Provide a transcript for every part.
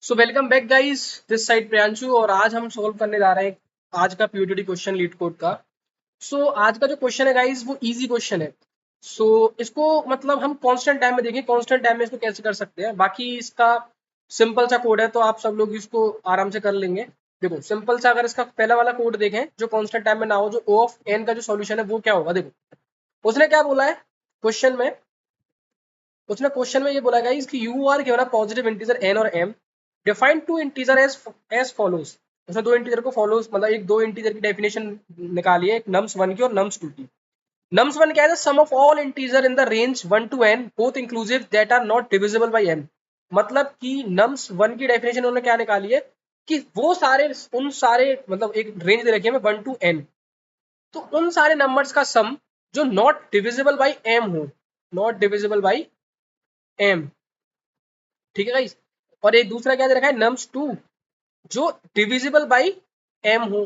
So welcome back guys, this side Priyanshu और आज हम सॉल्व करने जा रहे हैं आज का पीओटीटी क्वेश्चन लीड कोड का। आज का जो क्वेश्चन है गाइस वो इजी क्वेश्चन है। इसको मतलब हम कांस्टेंट टाइम में देखें, कांस्टेंट टाइम में इसको कैसे कर सकते हैं। बाकी इसका सिंपल सा कोड है तो आप सब लोग इसको आराम से कर लेंगे। देखो सिंपल सा, अगर इसका पहला वाला कोड देखें जो कांस्टेंट टाइम में ना हो, जो ओ ऑफ एन का जो सॉल्यूशन है वो क्या होगा। देखो उसने क्या बोला है क्वेश्चन में, उसने क्वेश्चन में ये बोला गाइस कि you are given a positive integer n और m, define two integers as follows. उसने दो इंटीजर को फॉलोज मतलब एक दो इंटीजर की डेफिनेशन निकाली है, एक नम्स वन की और नम्स टू की। नम्स वन क्या है, sum of all integer in the range 1 to n both inclusive that are not divisible by m। मतलब कि नम्स वन की डेफिनेशन उन्होंने क्या निकाली है कि वो सारे उन सारे मतलब एक रेंज दे रखी है 1 to n, तो उन सारे नंबर्स का सम जो नॉट डिविजिबल बाय m हो, नॉट डिविजिबल बाय m। ठीक है गाइस। और एक दूसरा क्या दे रखा है, नम्स टू, जो डिविजिबल बाई एम हो।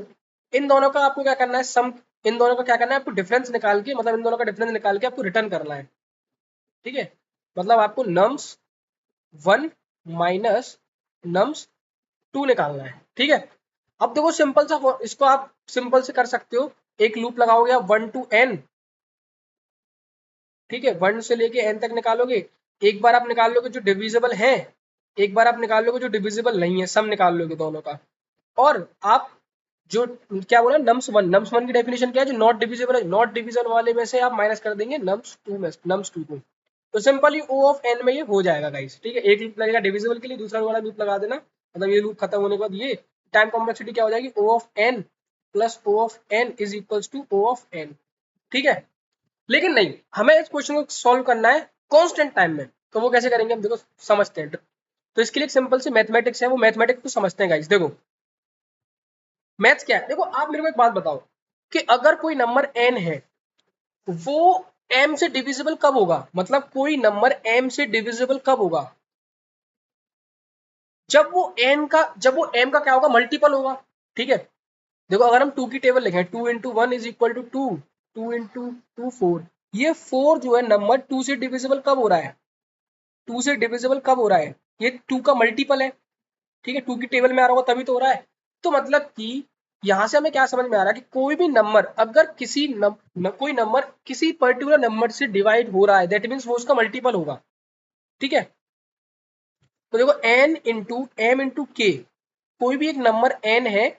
इन दोनों का आपको क्या करना है, सम, इन दोनों का क्या करना है आपको, डिफरेंस निकाल के, मतलब इन दोनों का डिफरेंस निकाल के आपको रिटर्न करना है। ठीक है, मतलब आपको nums one minus nums two निकालना है। ठीक है, अब देखो सिंपल सा, इसको आप सिंपल से कर सकते हो। एक लूप लगाओगे आप 1 to n। ठीक है, 1 से लेके n तक निकालोगे। एक बार आप निकाल लोगे जो डिविजिबल है, एक बार आप निकाल लोगे जो डिविजिबल नहीं है, सम निकाल लोगे दोनों का। और आप जो क्या बोला, नम्स वन की डेफिनेशन क्या है, जो नॉट डिविजिबल है, नॉट डिविजिबल वाले में से आप माइनस कर देंगे नम्स टू को। तो सिंपली ओ ऑफ एन में ये हो जाएगा गाइस। ठीक है, एक लूप लगेगा डिविजिबल के लिए, दूसरा वाला लूप लगा देना, मतलब ये लूप खत्म होने के बाद ये टाइम कॉम्प्लेक्सिटी क्या हो जाएगी, O of n plus O of n is equals to O of n. ठीक है, लेकिन नहीं, हमें इस क्वेश्चन को सॉल्व करना है कांस्टेंट टाइम में। तो वो कैसे करेंगे हम देखो समझते हैं। तो इसके लिए एक सिंपल सी मैथमेटिक्स है, वो मैथमेटिक्स को समझते हैं गाइस। देखो मैथ्स क्या है, देखो आप मेरे को एक बात बताओ कि अगर कोई नंबर n है वो m से डिविजिबल कब होगा, मतलब कोई नंबर m से डिविजिबल कब होगा, जब वो m का क्या होगा, मल्टीपल होगा। ठीक है, देखो अगर हम 2 की टेबल लिखें, 2 into one is equal to two, 2 into two 4, ये 4 जो है नंबर 2 से डिविजिबल कब हो रहा है, 2 से डिविजिबल कब हो रहा है, ये 2 का मल्टीपल है। ठीक है, 2 की टेबल में आ रहा होगा तभी तो हो रहा है। तो मतलब कि यहां से हमें क्या समझ में आ रहा है कि कोई भी नंबर अगर कोई नंबर किसी पर्टिकुलर नंबर से डिवाइड हो रहा है, दैट मीन्स वो उसका मल्टीपल होगा। ठीक है, तो देखो n इंटू एम इंटू के, कोई भी एक नंबर n है,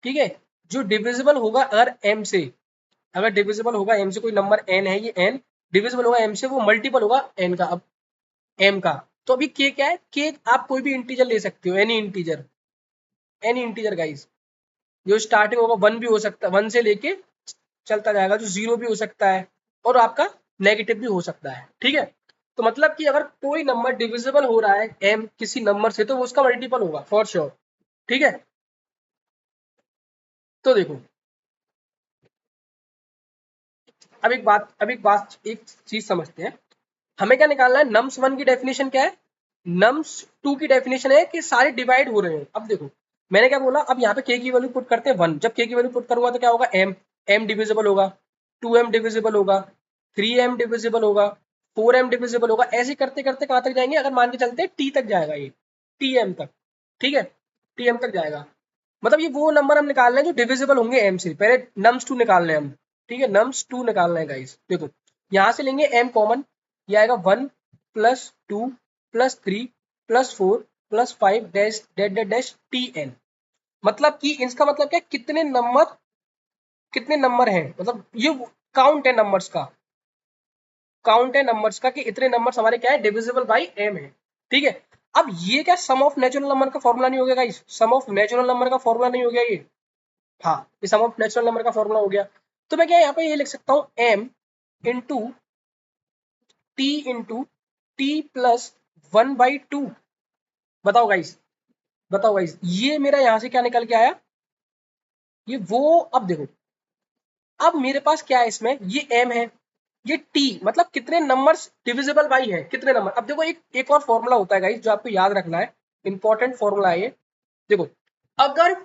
ठीक है, जो डिविजिबल होगा अगर m से, अगर डिविजिबल होगा m से, कोई नंबर n है, ये n डिविजिबल होगा m से, वो मल्टीपल होगा n का। अब m का, तो अभी k क्या है, k आप कोई भी इंटीजर ले सकते हो, any integer, any integer guys. जो स्टार्टिंग होगा 1 भी हो सकता है, 1 से लेके चलता जाएगा, जो 0 भी हो सकता है और आपका नेगेटिव भी हो सकता है। ठीक है, तो मतलब कि अगर कोई नंबर डिविजिबल हो रहा है m किसी नंबर से, तो वो उसका मल्टीपल होगा फॉर श्योर। ठीक है, तो देखो एक चीज समझते हैं। हमें क्या निकालना है, नम्स वन की डेफिनेशन क्या है, नम्स टू की डेफिनेशन है कि सारे डिवाइड हो रहे हैं। अब देखो मैंने क्या बोला, अब यहाँ पे k की वैल्यू पुट करते हैं 1, जब k की वैल्यू पुट करूंगा तो क्या होगा, m डिविजिबल होगा, 2m डिविजिबल होगा, 3m डिविजिबल होगा, 4m डिविजिबल होगा, ऐसे करते करते कहां तक जाएंगे, अगर मान के चलते हैं t तक जाएगा, ये tm तक। ठीक है, tm तक जाएगा, मतलब ये वो नंबर हम निकाल रहे हैं जो डिविजिबल होंगे m से। पहले नम्स टू निकाल रहे हैं हम। ठीक है, नम्स टू निकालना है गाइस। देखो यहां से लेंगे m कॉमन, ये आएगा 1 plus 2 plus 3 plus 4 plus 5 dash dash dash dash tn। मतलब कि इसका मतलब क्या, कितने नंबर हैं, मतलब ये काउंट है नंबर्स का, काउंट है नंबर्स का कि इतने नंबर्स हमारे क्या है, डिविजिबल बाई m है। ठीक है, अब ये क्या सम ऑफ नेचुरल नंबर का फॉर्मूला नहीं हो गया guys, sum of natural number का फॉर्मूला नहीं हो गया ये। हाँ, ये सम ऑफ नेचुरल नंबर का फॉर्मूला हो गया। तो मैं क्या यहाँ पे ये लिख सकता हूँ, m into T into T plus 1/2। बताओ गाइस, बताओ गाइस, ये मेरा यहाँ से क्या निकल के आया, ये वो, अब देखो अब मेरे पास क्या है इसमें, ये m है, ये t, मतलब कितने नंबर्स डिविजिबल बाई है, कितने नंबर। अब देखो एक और फॉर्मूला होता है गाइस जो आपको याद रखना है, इंपॉर्टेंट फॉर्मूला है ये। देखो अगर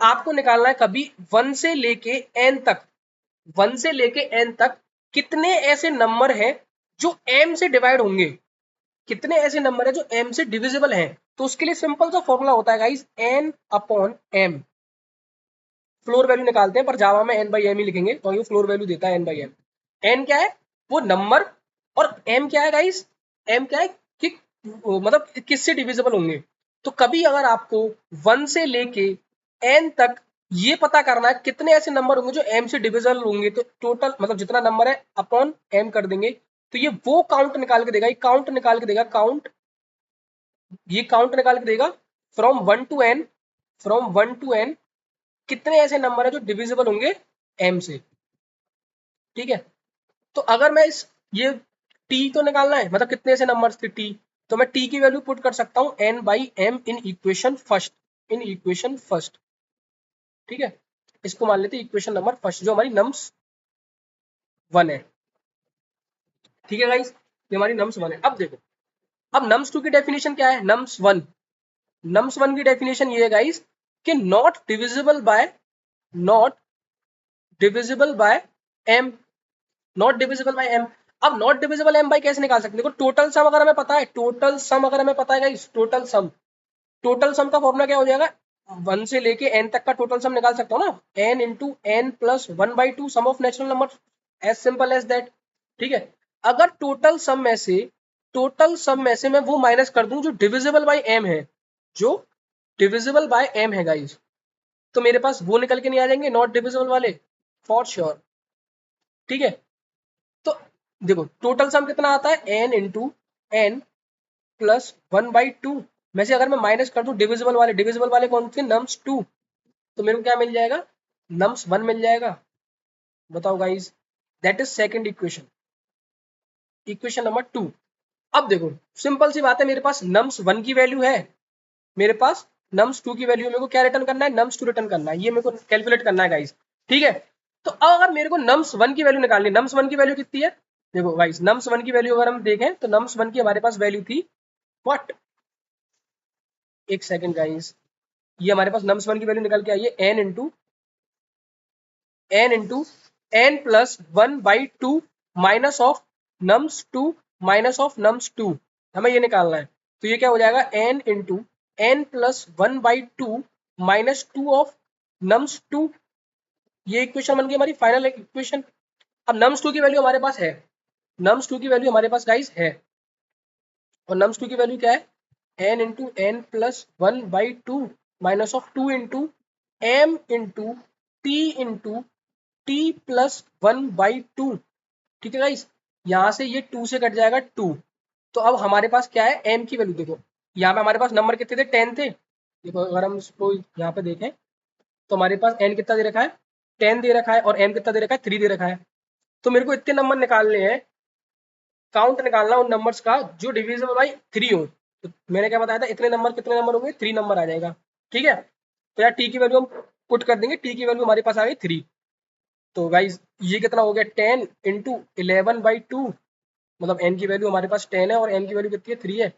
आपको निकालना है कभी 1 से लेके n तक, 1 से लेके n तक कितने ऐसे नंबर हैं जो m से डिवाइड होंगे, कितने ऐसे नंबर है जो m से डिविजिबल हैं, तो उसके लिए सिंपल सा फॉर्मूला होता है guys n upon m। Floor value निकालते हैं, पर जावा में n बाई एम ही लिखेंगे तो ये फ्लोर वैल्यू देता है n बाई एम। n क्या है, वो नंबर, और m क्या है गाइस, m क्या है कि मतलब किससे डिविजिबल होंगे। तो कभी अगर आपको 1 से लेके n तक ये पता करना है कितने ऐसे नंबर होंगे जो m से डिविजिबल होंगे, तो टोटल मतलब जितना नंबर है अपॉन m कर देंगे, तो ये वो काउंट निकाल के देगा, ये काउंट निकाल के देगा, काउंट, ये काउंट निकाल के देगा from 1 to n, from 1 to n कितने ऐसे नंबर है जो डिविजिबल होंगे m से। ठीक है, तो अगर मैं इस ये t तो निकालना है, मतलब कितने ऐसे नंबर थे t, तो मैं t की वैल्यू पुट कर सकता हूं n by m in equation first, in equation first. ठीक है, इसको मान लेते हैं इक्वेशन नंबर फर्स्ट जो हमारी नम्स 1 है। ठीक है गाइस, ये हमारी नम्स 1 है। अब देखो, अब नम्स 2 की डेफिनेशन क्या है, नम्स 1, नम्स 1 की डेफिनेशन ये है गाइस कि not divisible bye, not divisible by m, not divisible by m। अब नॉट डिविजिबल m बाय कैसे निकाल सकते हैं, देखो टोटल सम अगर हमें पता है, टोटल सम अगर हमें पता है guys, total sum, total sum का फॉर्मूला क्या हो जाएगा, 1 से लेके n तक का टोटल सम निकाल सकता हूँ ना, n into n plus 1/2 sum of natural number, as simple as that. ठीक है, अगर टोटल सम में से, टोटल सम में से मैं वो माइनस कर दूं जो डिविजिबल बाय m है, जो डिविजिबल बाय m है गाइस, तो मेरे पास वो निकल के नहीं आ जाएंगे नॉट डिविजिबल वाले, फॉर श्योर। ठीक है, तो देखो टोटल सम कितना आता है, n इंटू n प्लस 1/2 में से अगर मैं माइनस कर दूं डिविजिबल वाले कौन से, नम्स 2, तो मेरे को क्या मिल जाएगा, नम्स 1 मिल जाएगा। बताओ guys, that is second equation, equation number 2। अब देखो सिंपल सी बात है, मेरे पास नम्स 1 की वैल्यू है, मेरे पास नम्स 2 की वैल्यू, मेरे को क्या रिटर्न करना है, नम्स 2 रिटर्न करना है, ये मेरे को कैलकुलेट करना है गाइस। ठीक है, तो अब अगर मेरे को नम्स 1 की वैल्यू निकालनी है, नम्स 1 की वैल्यू कितनी है, देखो गाइस नम्स 1 की वैल्यू अगर हम देखें तो नम्स 1 की हमारे पास वैल्यू थी व्हाट, एक सेकंड गाइस, ये हमारे पास नम्स 1 की वैल्यू निकल के आई है n into n plus 1/2 minus of nums 2 minus of nums 2, हमें ये निकालना है। तो ये क्या हो जाएगा, n into n plus 1/2 minus 2 of nums 2, ये इक्वेशन बन गई हमारी फाइनल इक्वेशन। अब नम्स 2 की वैल्यू हमारे पास है, नम्स 2 की वैल्यू हमारे पास गाइस है, और नम्स 2 की वैल्यू क्या है, n into n plus 1/2 minus of 2 into m into t into t plus 1/2। ठीक है गाइस, यहाँ से ये 2 से कट जाएगा 2, तो अब हमारे पास क्या है, m की वैल्यू देखो, यहाँ पे हमारे पास नंबर कितने थे, 10 थे। देखो अगर हम इसको यहाँ पे देखें तो हमारे पास n कितना दे रखा है, 10 दे रखा है, और m कितना दे रखा है, 3 दे रखा है। तो मेरे को इतने नंबर निकालने हैं, काउंट निकालना उन नंबर्स का जो डिविजिबल बाई 3 हो। तो मैंने क्या बताया था, इतने नंबर कितने नंबर होंगे, 3 नंबर आ जाएगा। ठीक है, तो यार t की वैल्यू हम पुट कर देंगे, t की वैल्यू हमारे पास आ गई 3। तो गाइज ये कितना हो गया, 10 इंटू 11/2, मतलब n की वैल्यू हमारे पास 10 है और m की वैल्यू कितनी है, 3 है,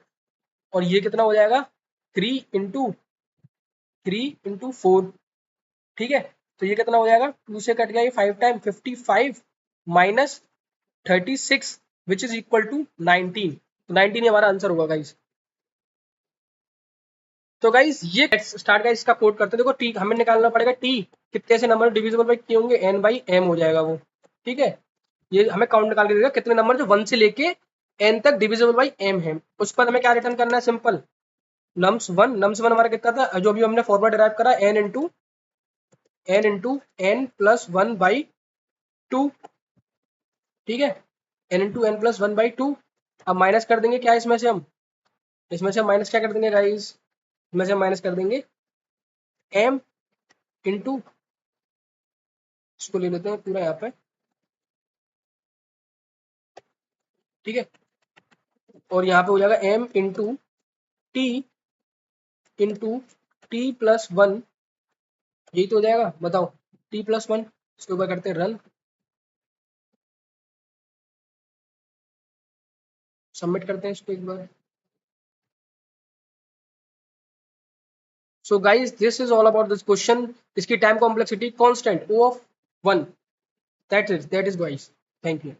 और ये कितना हो जाएगा, 3 इंटू 4। ठीक है, तो ये कितना हो जाएगा, 2 से कट गया ये 5 time, 55 minus 36 which is equal to 19, तो 19 ही हमारा आंसर होगा गाइज। तो गाइज ये स्टार्ट का इसका कोड करते हैं, देखो टी हमें निकालना पड़ेगा, टी कितने से नंबर डिविजिबल बाई कितने होंगे, n बाई m हो जाएगा वो। ठीक है, ये हमें काउंट निकाल के देगा कितने नंबर जो 1 से लेके n तक डिविजिबल बाई m है, उस पर हमें क्या रिटर्न करना है, सिंपल नम्स 1, नम्स 1 हमारा कितना था, जो अभी हमने फॉर्मूला डिराइव करा, n प्लस 1/2। ठीक है, n इंटू n प्लस 1/2। अब माइनस कर देंगे क्या इसमें से हम, इसमें से हम माइनस क्या कर देंगे गाइस, इसमें से हम माइनस कर देंगे m इंटू, इसको ले लेते हैं पूरा यहाँ पे। ठीक है, और यहाँ पे हो जाएगा m इंटू टी प्लस 1, यही तो हो जाएगा, बताओ t+1, इसके ऊपर करते हैं रन, सबमिट करते हैं इसको एक बार। So guys, this is all about this question. इसकी time complexity constant O of 1, that is guys, thank you.